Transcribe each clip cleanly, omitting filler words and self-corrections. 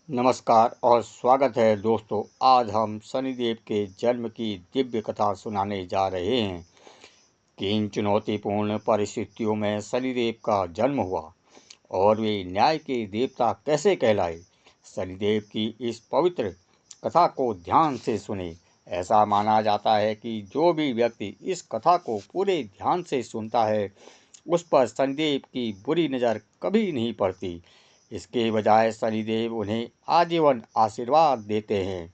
नमस्कार और स्वागत है दोस्तों। आज हम शनिदेव के जन्म की दिव्य कथा सुनाने जा रहे हैं। किन चुनौतीपूर्ण परिस्थितियों में शनिदेव का जन्म हुआ और वे न्याय के देवता कैसे कहलाए। शनिदेव की इस पवित्र कथा को ध्यान से सुने। ऐसा माना जाता है कि जो भी व्यक्ति इस कथा को पूरे ध्यान से सुनता है उस पर शनिदेव की बुरी नज़र कभी नहीं पड़ती। इसके बजाय शनिदेव उन्हें आजीवन आशीर्वाद देते हैं,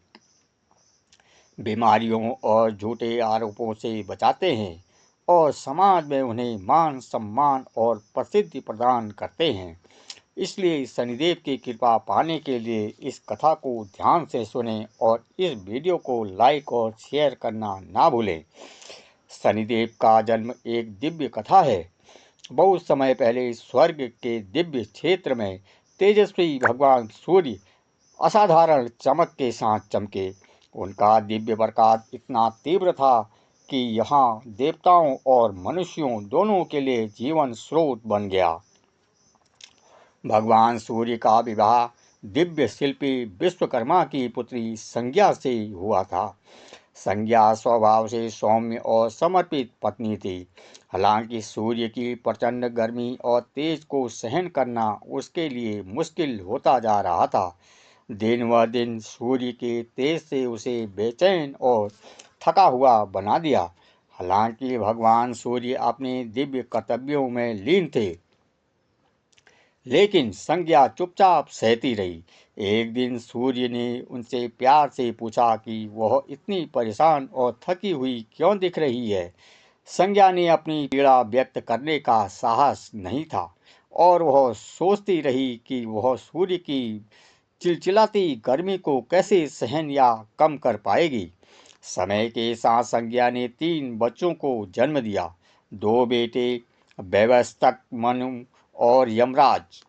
बीमारियों और झूठे आरोपों से बचाते हैं और समाज में उन्हें मान सम्मान और प्रसिद्धि प्रदान करते हैं। इसलिए शनिदेव की कृपा पाने के लिए इस कथा को ध्यान से सुनें और इस वीडियो को लाइक और शेयर करना ना भूलें। शनिदेव का जन्म एक दिव्य कथा है। बहुत समय पहले स्वर्ग के दिव्य क्षेत्र में तेजस्वी भगवान सूर्य असाधारण चमक के साथ चमके। उनका दिव्य प्रकाश इतना तीव्र था कि यहाँ देवताओं और मनुष्यों दोनों के लिए जीवन स्रोत बन गया। भगवान सूर्य का विवाह दिव्य शिल्पी विश्वकर्मा की पुत्री संज्ञा से हुआ था। संज्ञा स्वभाव से सौम्य और समर्पित पत्नी थी। हालांकि सूर्य की प्रचंड गर्मी और तेज को सहन करना उसके लिए मुश्किल होता जा रहा था। दिन व दिन सूर्य के तेज से उसे बेचैन और थका हुआ बना दिया। हालांकि भगवान सूर्य अपने दिव्य कर्तव्यों में लीन थे, लेकिन संज्ञा चुपचाप सहती रही। एक दिन सूर्य ने उनसे प्यार से पूछा कि वह इतनी परेशान और थकी हुई क्यों दिख रही है। संज्ञा ने अपनी पीड़ा व्यक्त करने का साहस नहीं था और वह सोचती रही कि वह सूर्य की चिलचिलाती गर्मी को कैसे सहन या कम कर पाएगी। समय के साथ संज्ञा ने 3 बच्चों को जन्म दिया, 2 बेटे वैवस्वत मनु और यमराज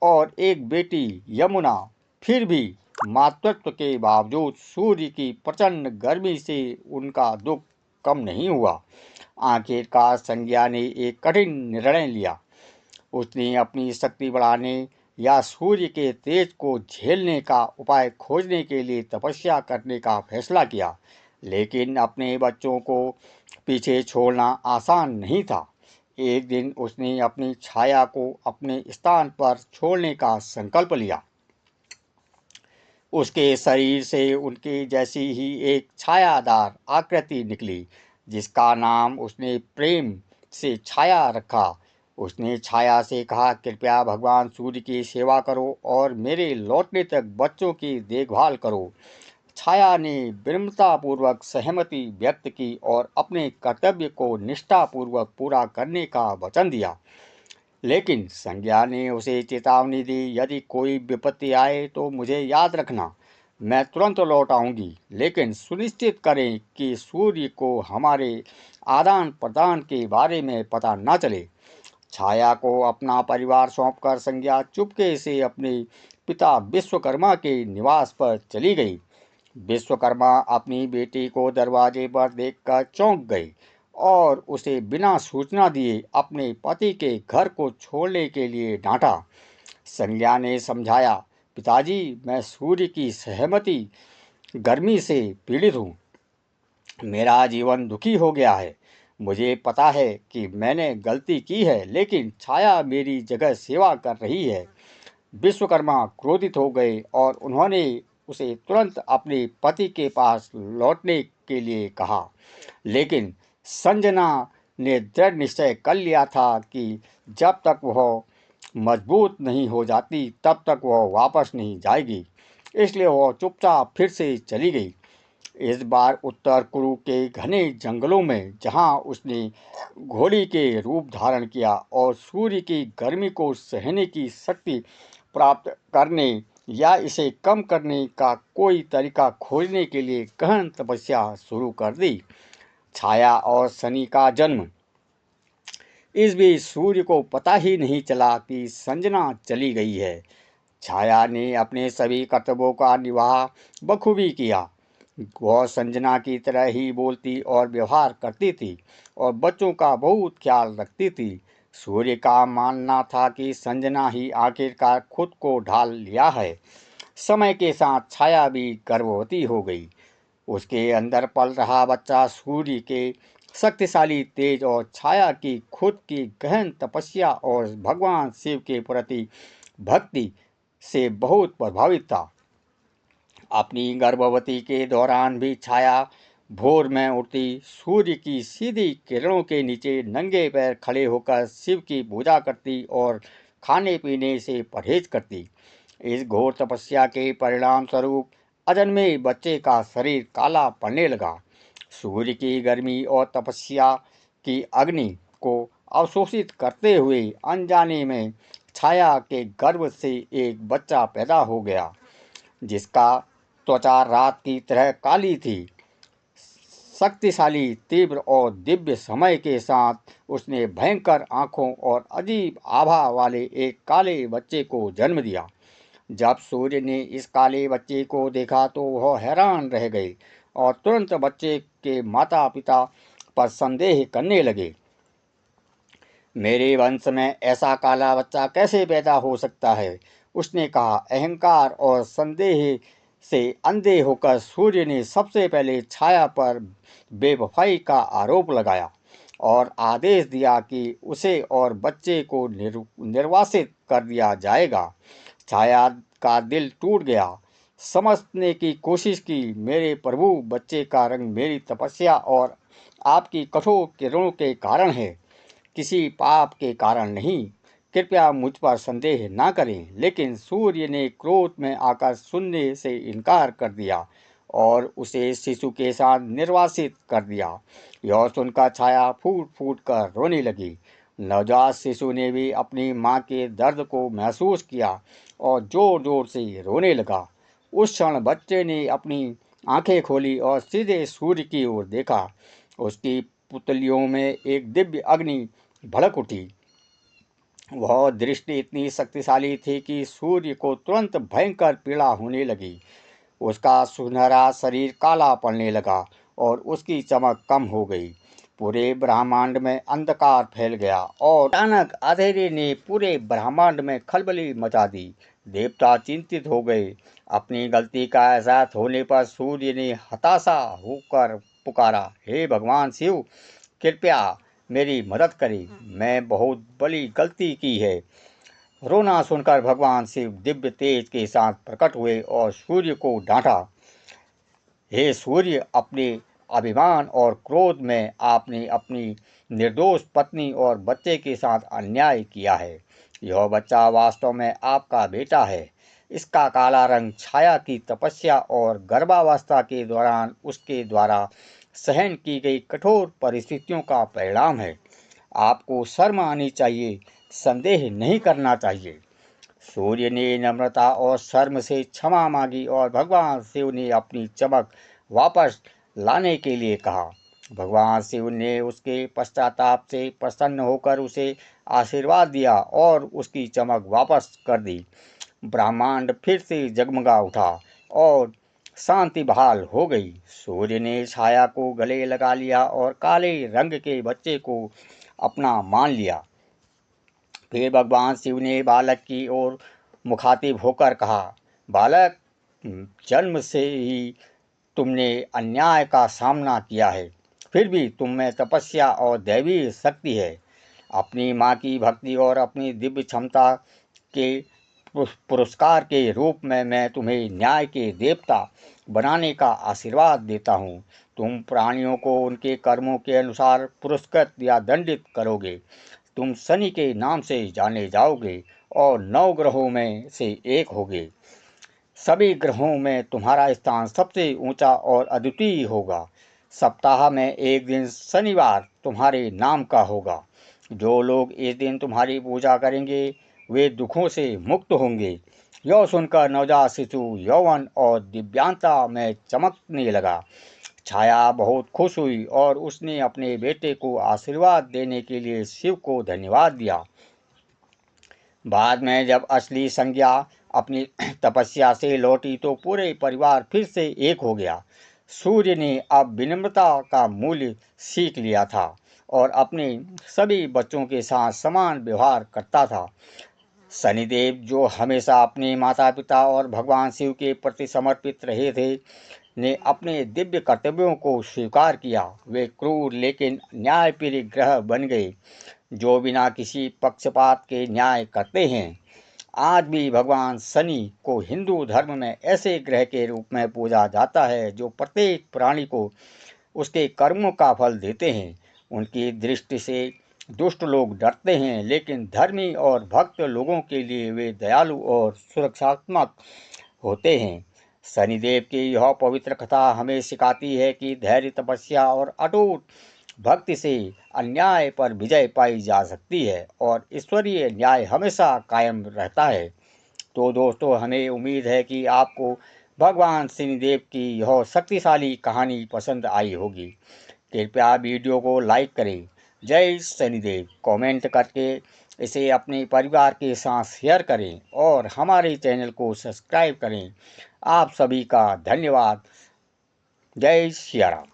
और एक बेटी यमुना। फिर भी मातृत्व के बावजूद सूर्य की प्रचंड गर्मी से उनका दुख कम नहीं हुआ। आखिरकार संज्ञा ने एक कठिन निर्णय लिया। उसने अपनी शक्ति बढ़ाने या सूर्य के तेज को झेलने का उपाय खोजने के लिए तपस्या करने का फैसला किया। लेकिन अपने बच्चों को पीछे छोड़ना आसान नहीं था। एक दिन उसने अपनी छाया को अपने स्थान पर छोड़ने का संकल्प लिया। उसके शरीर से उनके जैसी ही एक छायादार आकृति निकली, जिसका नाम उसने प्रेम से छाया रखा। उसने छाया से कहा, कृपया भगवान सूर्य की सेवा करो और मेरे लौटने तक बच्चों की देखभाल करो। छाया ने विनम्रतापूर्वक सहमति व्यक्त की और अपने कर्तव्य को निष्ठापूर्वक पूरा करने का वचन दिया। लेकिन संज्ञा ने उसे चेतावनी दी, यदि कोई विपत्ति आए तो मुझे याद रखना, मैं तुरंत लौट आऊँगी। लेकिन सुनिश्चित करें कि सूर्य को हमारे आदान प्रदान के बारे में पता न चले। छाया को अपना परिवार सौंपकर संज्ञा चुपके से अपने पिता विश्वकर्मा के निवास पर चली गई। विश्वकर्मा अपनी बेटी को दरवाजे पर देखकर चौंक गए और उसे बिना सूचना दिए अपने पति के घर को छोड़ने के लिए डांटा। संज्ञा ने समझाया, पिताजी, मैं सूर्य की सहमति गर्मी से पीड़ित हूँ। मेरा जीवन दुखी हो गया है। मुझे पता है कि मैंने गलती की है, लेकिन छाया मेरी जगह सेवा कर रही है। विश्वकर्मा क्रोधित हो गए और उन्होंने उसे तुरंत अपने पति के पास लौटने के लिए कहा। लेकिन संजना ने दृढ़ निश्चय कर लिया था कि जब तक वह मजबूत नहीं हो जाती तब तक वह वापस नहीं जाएगी। इसलिए वह चुपचाप फिर से चली गई। इस बार उत्तर कुरु के घने जंगलों में, जहां उसने घोड़ी के रूप धारण किया और सूर्य की गर्मी को सहने की शक्ति प्राप्त करने या इसे कम करने का कोई तरीका खोजने के लिए गहन तपस्या शुरू कर दी। छाया और शनि का जन्म। इस बीच सूर्य को पता ही नहीं चला कि संजना चली गई है। छाया ने अपने सभी कर्तव्यों का निर्वाह बखूबी किया। वह संजना की तरह ही बोलती और व्यवहार करती थी और बच्चों का बहुत ख्याल रखती थी। सूर्य का मानना था कि संजना ही आखिरकार खुद को ढाल लिया है। समय के साथ छाया भी गर्भवती हो गई। उसके अंदर पल रहा बच्चा सूर्य के शक्तिशाली तेज और छाया की खुद की गहन तपस्या और भगवान शिव के प्रति भक्ति से बहुत प्रभावित था। अपनी गर्भवती के दौरान भी छाया भोर में उठती, सूर्य की सीधी किरणों के नीचे नंगे पैर खड़े होकर शिव की पूजा करती और खाने पीने से परहेज करती। इस घोर तपस्या के परिणाम स्वरूप अजन्मे बच्चे का शरीर काला पड़ने लगा। सूर्य की गर्मी और तपस्या की अग्नि को अवशोषित करते हुए अनजाने में छाया के गर्भ से एक बच्चा पैदा हो गया, जिसका त्वचा रात की तरह काली थी। शक्तिशाली, तीव्र और दिव्य समय के साथ उसने भयंकर आंखों और अजीब आभा वाले एक काले बच्चे को जन्म दिया। जब सूर्य ने इस काले बच्चे को देखा तो वह हैरान रह गए और तुरंत बच्चे के माता पिता पर संदेह करने लगे। मेरे वंश में ऐसा काला बच्चा कैसे पैदा हो सकता है? उसने कहा। अहंकार और संदेह से अंधे होकर सूर्य ने सबसे पहले छाया पर बेवफाई का आरोप लगाया और आदेश दिया कि उसे और बच्चे को निर्वासित कर दिया जाएगा। छाया का दिल टूट गया। समझने की कोशिश की, मेरे प्रभु, बच्चे का रंग मेरी तपस्या और आपकी कठोर किरणों के कारण है, किसी पाप के कारण नहीं। कृपया मुझ पर संदेह ना करें। लेकिन सूर्य ने क्रोध में आकर सुनने से इनकार कर दिया और उसे शिशु के साथ निर्वासित कर दिया। यह सुनकर छाया फूट फूट कर रोने लगी। नवजात शिशु ने भी अपनी माँ के दर्द को महसूस किया और जोर जोर से रोने लगा। उस क्षण बच्चे ने अपनी आंखें खोली और सीधे सूर्य की ओर देखा। उसकी पुतलियों में एक दिव्य अग्नि भड़क उठी। वह दृष्टि इतनी शक्तिशाली थी कि सूर्य को तुरंत भयंकर पीड़ा होने लगी। उसका सुनहरा शरीर काला पड़ने लगा और उसकी चमक कम हो गई। पूरे ब्रह्मांड में अंधकार फैल गया और अचानक अंधेरे ने पूरे ब्रह्मांड में खलबली मचा दी। देवता चिंतित हो गए। अपनी गलती का एहसास होने पर सूर्य ने हताशा होकर पुकारा, हे भगवान शिव, कृपया मेरी मदद करें, मैं बहुत बड़ी गलती की है। रोना सुनकर भगवान शिव दिव्य तेज के साथ प्रकट हुए और सूर्य को डांटा, हे सूर्य, अपने अभिमान और क्रोध में आपने अपनी निर्दोष पत्नी और बच्चे के साथ अन्याय किया है। यह बच्चा वास्तव में आपका बेटा है। इसका काला रंग छाया की तपस्या और गर्भावस्था के दौरान उसके द्वारा सहन की गई कठोर परिस्थितियों का परिणाम है। आपको शर्म आनी चाहिए, संदेह नहीं करना चाहिए। सूर्य ने नम्रता और शर्म से क्षमा मांगी और भगवान शिव ने अपनी चमक वापस लाने के लिए कहा। भगवान शिव ने उसके पश्चाताप से प्रसन्न होकर उसे आशीर्वाद दिया और उसकी चमक वापस कर दी। ब्रह्मांड फिर से जगमगा उठा और शांति बहाल हो गई। सूर्य ने छाया को गले लगा लिया और काले रंग के बच्चे को अपना मान लिया। फिर भगवान शिव ने बालक की ओर मुखातिब होकर कहा, बालक, जन्म से ही तुमने अन्याय का सामना किया है, फिर भी तुम में तपस्या और दैवी शक्ति है। अपनी माँ की भक्ति और अपनी दिव्य क्षमता के पुरस्कार के रूप में मैं तुम्हें न्याय के देवता बनाने का आशीर्वाद देता हूँ। तुम प्राणियों को उनके कर्मों के अनुसार पुरस्कृत या दंडित करोगे। तुम शनि के नाम से जाने जाओगे और 9 ग्रहों में से एक होगे। सभी ग्रहों में तुम्हारा स्थान सबसे ऊंचा और अद्वितीय होगा। सप्ताह में एक दिन शनिवार तुम्हारे नाम का होगा। जो लोग इस दिन तुम्हारी पूजा करेंगे वे दुखों से मुक्त होंगे। यह सुनकर नवजात शिशु यौवन और दिव्यांता में चमकने लगा। छाया बहुत खुश हुई और उसने अपने बेटे को आशीर्वाद देने के लिए शिव को धन्यवाद दिया। बाद में जब असली संज्ञा अपनी तपस्या से लौटी तो पूरे परिवार फिर से एक हो गया। सूर्य ने अब विनम्रता का मूल्य सीख लिया था और अपने सभी बच्चों के साथ समान व्यवहार करता था। शनिदेव जो हमेशा अपने माता पिता और भगवान शिव के प्रति समर्पित रहे थे, ने अपने दिव्य कर्तव्यों को स्वीकार किया। वे क्रूर लेकिन न्यायप्रिय ग्रह बन गए, जो बिना किसी पक्षपात के न्याय करते हैं। आज भी भगवान शनि को हिंदू धर्म में ऐसे ग्रह के रूप में पूजा जाता है जो प्रत्येक प्राणी को उसके कर्मों का फल देते हैं। उनकी दृष्टि से दुष्ट लोग डरते हैं, लेकिन धर्मी और भक्त लोगों के लिए वे दयालु और सुरक्षात्मक होते हैं। शनिदेव की यह पवित्र कथा हमें सिखाती है कि धैर्य, तपस्या और अटूट भक्ति से अन्याय पर विजय पाई जा सकती है और ईश्वरीय न्याय हमेशा कायम रहता है। तो दोस्तों, हमें उम्मीद है कि आपको भगवान शनिदेव की यह शक्तिशाली कहानी पसंद आई होगी। कृपया वीडियो को लाइक करें, जय शनिदेव कमेंट करके इसे अपने परिवार के साथ शेयर करें और हमारे चैनल को सब्सक्राइब करें। आप सभी का धन्यवाद। जय सिया राम।